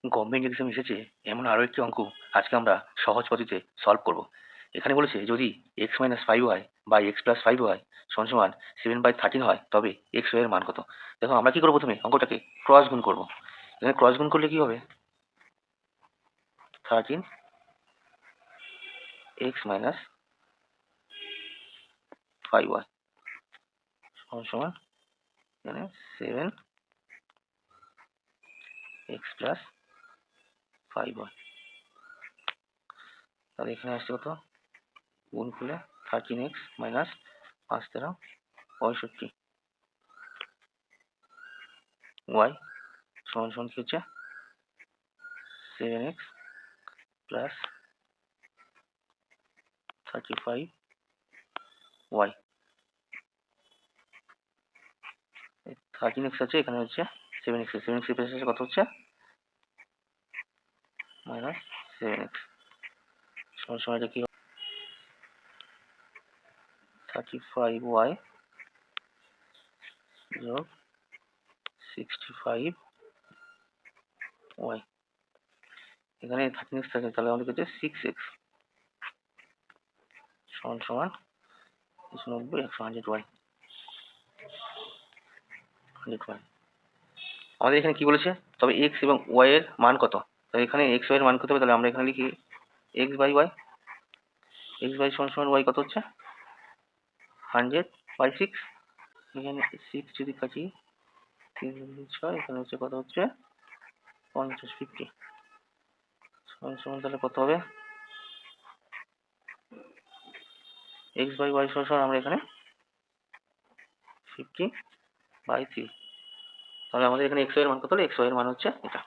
Government exam এসেছে এমন আরও একটি অঙ্ক আজকে আমরা সহজ পদ্ধতিতে সলভ করব। এখানে বলেছে যদি এক্স মাইনাস ফাইভ ওয়াই বা এক্স প্লাস ফাইভ ওয়াই সমান সমান 7/13 হয় তবে এক্স ওয়াই এর মান কত। দেখো আমরা কি করবো, প্রথমে অঙ্কটাকে ক্রস গুণ করবো। এখানে ক্রস গুণ করলে কি হবে, 13 এক্স মাইনাস ফাইভ ওয়াই সমান সমান এখানে 7 এক্স প্লাস ফাইভ ওয়াই। তাহলে এখানে আসছে কত, গুণ করলে 13x মাইনাস 5 13 65 ওয়াই সমান সমান কি হচ্ছে 7x প্লাস 35 ওয়াই। 13x আছে, এখানে হচ্ছে 7x, 7x এর পাশে কত হচ্ছে মাইনাস 7x সমান সমান এটা কি 35y যোগ 65y। এখানে 13x থাকে, তাহলে আমাদের কাছে 6x সমান সমান 90 100y 100y। আমাদের এখানে কি বলেছে, তবে x এবং y এর মান কত। তাহলে এখানে x y এর মান কত হবে, তাহলে আমরা এখানে লিখি x by y। x by সমান সমান y কত হচ্ছে 100/6। এখানে 6 যদি কাটি 3 6, এখানে হচ্ছে কত হচ্ছে 50 সমান সমান তাহলে কত হবে x বাই y সমান সমান আমরা এখানে 50/3। তাহলে আমাদের এখানে x y এর মান কত হলো, x y এর মান হচ্ছে এটা।